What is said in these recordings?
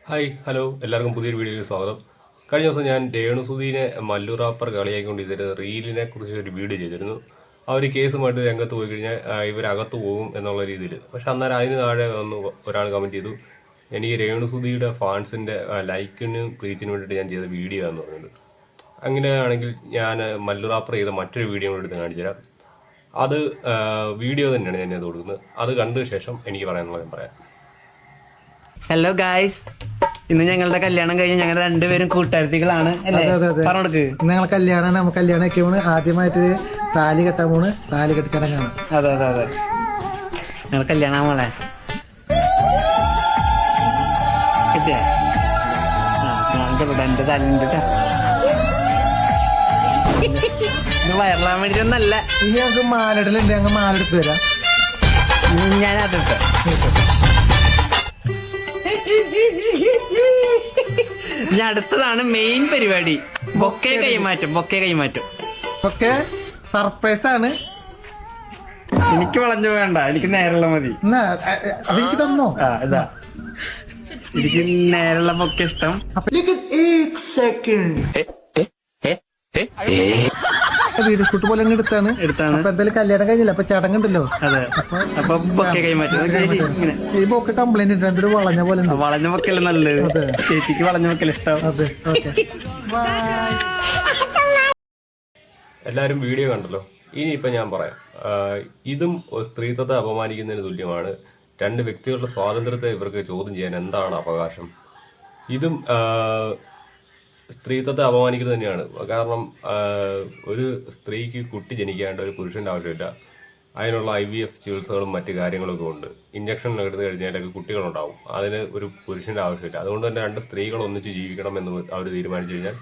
Hi hello എല്ലാവർക്കും പുതിയൊരു വീഡിയോയിൽ സ്വാഗതം. കഴിഞ്ഞ ദിവസം ഞാൻ രേണുസുധീനെ മല്ലു റാപ്പർ കളിയാക്കിക്കൊണ്ട് ഇതിന് റീലിനെ കുറിച്ച് ഒരു വീഡിയോ ചെയ്തിരുന്നു. ആ ഒരു കേസുമായിട്ട് രംഗത്ത് പോയി കഴിഞ്ഞാൽ ഇവരകത്ത് പോകും എന്നുള്ള രീതിയിൽ. പക്ഷെ അന്നേരം അതിന് താഴെ വന്ന് ഒരാൾ കമൻറ്റ് ചെയ്തു, എനിക്ക് രേണുസുധിയുടെ ഫാൻസിൻ്റെ ലൈക്കിനും റീച്ചിനും വേണ്ടിയിട്ട് ഞാൻ ചെയ്ത വീഡിയോ എന്ന് പറഞ്ഞത്. അങ്ങനെയാണെങ്കിൽ ഞാൻ മല്ലു റാപ്പർ ചെയ്ത മറ്റൊരു വീഡിയോ കൂടെ എടുത്ത് കാണിച്ചു തരാം. അത് വീഡിയോ തന്നെയാണ് ഞാൻ അത് കൊടുക്കുന്നത്. അത് കണ്ട ശേഷം എനിക്ക് പറയാനുള്ളത് ഞാൻ പറയാം. ഹലോ ഗായ്സ്, ഇന്ന് ഞങ്ങളുടെ കല്യാണം കഴിഞ്ഞ് ഞങ്ങൾ രണ്ടുപേരും കൂട്ടുകാരികളാണ്. പറഞ്ഞെടുക്ക്. ഞങ്ങൾ കല്യാണം ഒക്കെ പോണ്. ആദ്യമായിട്ട് താലി കെട്ടാൻ പോണ്. താലി കെട്ടിച്ചടങ്ങാണ്. അതെ അതെ അതെ, ഞങ്ങൾ കല്യാണം മോളെ കിട്ടിയ എന്റെ തലണ്ട് വയറിലാൻ വേണ്ടിട്ടൊന്നല്ല. ഇനി ഞങ്ങൾക്ക് മാലിടലുണ്ട്. ഞങ്ങൾ മാലെടുത്ത് തരാം. ഞാൻ അതെടുത്ത ഇനി അടുത്തതാണ് മെയിൻ പരിപാടി, ബൊക്കെ കൈമാറ്റം. ഒക്കെ സർപ്രൈസ് ആണ്. എനിക്ക് വളഞ്ഞു വേണ്ട, എനിക്ക് നേരുള്ള മതി. അതെനിക്ക് തന്നോ? ഇതാ എനിക്ക് നേരുള്ള ബൊക്കെ ഇഷ്ടം. വീഡിയോ ഷൂട്ട് പോലെ തന്നെ എടുത്താണ്. അപ്പൊ എന്തായാലും കല്യാണം കഴിഞ്ഞില്ല, അപ്പൊ ചടങ്ങുണ്ടല്ലോ. അതെ, അപ്പൊ ബൊക്കെ കൈമാറ്റം. ഈ ബൊക്കെ കംപ്ലൈന്റ് ഉണ്ട്, എന്തൊരു വളഞ്ഞ പോലെ. വളഞ്ഞ ബൊക്കല്ല നല്ലത്. ചേച്ചിക്ക് വളഞ്ഞ ബൊക്കല്ല ഇഷ്ടം. അതെ, ഓക്കെ. എല്ലാവരും വീഡിയോ കണ്ടല്ലോ. ഇനിയിപ്പോൾ ഞാൻ പറയാം. ഇതും സ്ത്രീത്വത്തെ അപമാനിക്കുന്നതിന് തുല്യമാണ്. രണ്ട് വ്യക്തികളുടെ സ്വാതന്ത്ര്യത്തെ ഇവർക്ക് ചോദ്യം ചെയ്യാൻ എന്താണ് അവകാശം? ഇതും സ്ത്രീത്വത്തെ അപമാനിക്കുന്നത് തന്നെയാണ്. കാരണം ഒരു സ്ത്രീക്ക് കുട്ടി ജനിക്കാണ്ട് ഒരു പുരുഷൻ്റെ ആവശ്യമില്ല. അതിനുള്ള IVF ചികിത്സകളും മറ്റു കാര്യങ്ങളൊക്കെ ഉണ്ട്. ഇഞ്ചക്ഷൻ എടുത്തു കഴിഞ്ഞാലൊക്കെ കുട്ടികളുണ്ടാവും. അതിന് ഒരു പുരുഷൻ്റെ ആവശ്യമില്ല. അതുകൊണ്ട് തന്നെ രണ്ട് സ്ത്രീകൾ ഒന്നിച്ച് ജീവിക്കണം എന്ന് അവർ തീരുമാനിച്ചു കഴിഞ്ഞാൽ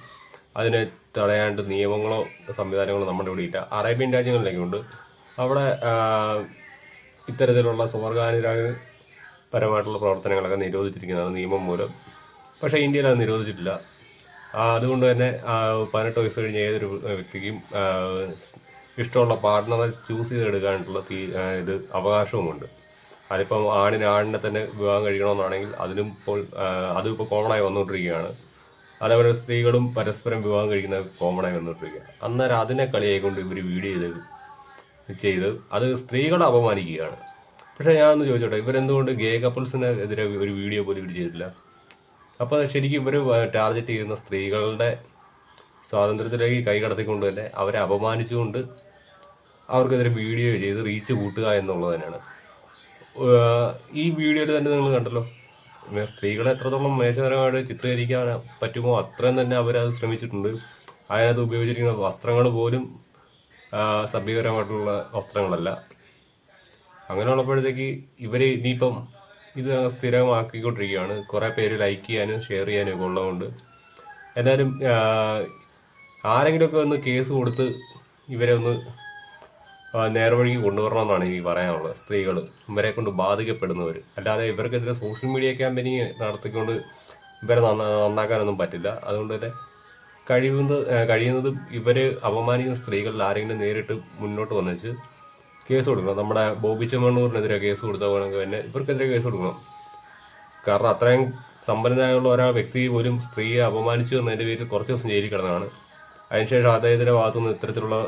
അതിനെ തടയാണ്ട് നിയമങ്ങളോ സംവിധാനങ്ങളോ നമ്മുടെ ഇവിടെ ഇല്ല. അറേബ്യൻ രാജ്യങ്ങളിലൊക്കെ ഉണ്ട്. അവിടെ ഇത്തരത്തിലുള്ള സ്വർഗാനുരാഗപരമായിട്ടുള്ള പ്രവർത്തനങ്ങളൊക്കെ നിരോധിച്ചിരിക്കുന്നതാണ് നിയമം മൂലം. പക്ഷേ ഇന്ത്യയിൽ അത് നിരോധിച്ചിട്ടില്ല. അതുകൊണ്ട് തന്നെ 18 വയസ്സ് കഴിഞ്ഞ ഏതൊരു വ്യക്തിക്കും ഇഷ്ടമുള്ള പാർട്ട്ണറെ ചൂസ് ചെയ്തെടുക്കാനായിട്ടുള്ള ഇത് അവകാശവുമുണ്ട്. അതിപ്പം ആണിനെ തന്നെ വിവാഹം കഴിക്കണമെന്നാണെങ്കിൽ അതിനും അതിപ്പോൾ കോമണായി വന്നുകൊണ്ടിരിക്കുകയാണ്. അതേപോലെ സ്ത്രീകളും പരസ്പരം വിവാഹം കഴിക്കുന്നത് കോമണായി വന്നുകൊണ്ടിരിക്കുക. അന്നേരം അതിനെ കളിയായിക്കൊണ്ട് ഇവർ വീഡിയോ ചെയ്ത് അത് സ്ത്രീകളെ അപമാനിക്കുകയാണ്. പക്ഷേ ഞാനൊന്ന് ചോദിച്ചോട്ടെ, ഇവരെന്തുകൊണ്ട് ഗേ കപ്പിൾസിന് എതിരെ ഒരു വീഡിയോ പോലും ഇവർ ചെയ്തില്ല? അപ്പോൾ ശരിക്കും ഇവർ ടാർഗറ്റ് ചെയ്യുന്ന സ്ത്രീകളുടെ സ്വാതന്ത്ര്യത്തിലേക്ക് കൈകടത്തിക്കൊണ്ട് തന്നെ അവരെ അപമാനിച്ചുകൊണ്ട് അവർക്കെതിരെ വീഡിയോ ചെയ്ത് റീച്ച് കൂട്ടുക എന്നുള്ളത് തന്നെയാണ്. ഈ വീഡിയോയിൽ തന്നെ നിങ്ങൾ കണ്ടല്ലോ, സ്ത്രീകളെ എത്രത്തോളം മേശപരമായിട്ട് ചിത്രീകരിക്കാൻ പറ്റുമോ അത്രയും തന്നെ അവരത് ശ്രമിച്ചിട്ടുണ്ട്. അതിനകത്ത് ഉപയോഗിച്ചിരിക്കുന്ന വസ്ത്രങ്ങൾ പോലും സഭ്യകരമായിട്ടുള്ള വസ്ത്രങ്ങളല്ല. അങ്ങനെയുള്ളപ്പോഴത്തേക്ക് ഇവർ ഇനിയിപ്പം ഇത് സ്ഥിരമാക്കിക്കൊണ്ടിരിക്കുകയാണ്. കുറേ പേര് ലൈക്ക് ചെയ്യാനും ഷെയർ ചെയ്യാനും ഒക്കെ ഉള്ളതുകൊണ്ട് എന്തായാലും ആരെങ്കിലുമൊക്കെ ഒന്ന് കേസ് കൊടുത്ത് ഇവരെ ഒന്ന് നേർവഴിക്ക് കൊണ്ടുവരണമെന്നാണ് എനിക്ക് പറയാനുള്ളത്. സ്ത്രീകൾ ഇവരെ കൊണ്ട് ബാധിക്കപ്പെടുന്നവർ, അല്ലാതെ ഇവർക്കെതിരെ സോഷ്യൽ മീഡിയ ക്യാമ്പയിനിങ് നടത്തിക്കൊണ്ട് ഇവരെ നന്നാക്കാനൊന്നും പറ്റില്ല. അതുകൊണ്ട് തന്നെ കഴിയുന്നതും ഇവർ അപമാനിക്കുന്ന സ്ത്രീകളിൽ ആരെങ്കിലും നേരിട്ട് മുന്നോട്ട് വന്നിച്ച് കേസ് കൊടുക്കണം. നമ്മുടെ ബോബി ചെമ്മണ്ണൂരിനെതിരെ കേസ് കൊടുത്ത പോലെ തന്നെ ഇവർക്കെതിരെ കേസ് കൊടുക്കണം. കാരണം അത്രയും സമ്പന്നനായുള്ള ഒരാൾ വ്യക്തി പോലും സ്ത്രീയെ അപമാനിച്ചു എന്നതിൻ്റെ പേരിൽ കുറച്ച് ദിവസം ജയിലിൽ കിടന്നതാണ്. അതിനുശേഷം അദ്ദേഹത്തിൻ്റെ ഭാഗത്തുനിന്ന് ഇത്തരത്തിലുള്ള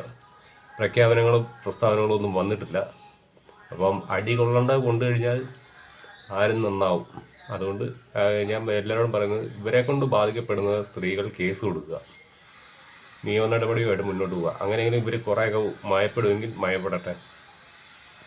പ്രഖ്യാപനങ്ങളും പ്രസ്താവനകളും ഒന്നും വന്നിട്ടില്ല. അപ്പം അടി കൊള്ളേണ്ടത് കൊണ്ടു കഴിഞ്ഞാൽ ആരും നന്നാവും. അതുകൊണ്ട് ഞാൻ എല്ലാവരോടും പറയുന്നത്, ഇവരെ കൊണ്ട് ബാധിക്കപ്പെടുന്ന സ്ത്രീകൾ കേസ് കൊടുക്കുക, നിയമ നടപടിയുമായിട്ട് മുന്നോട്ട് പോവുക. അങ്ങനെയെങ്കിലും ഇവർ കുറേയൊക്കെ മയപ്പെടുമെങ്കിൽ മയപ്പെടട്ടെ.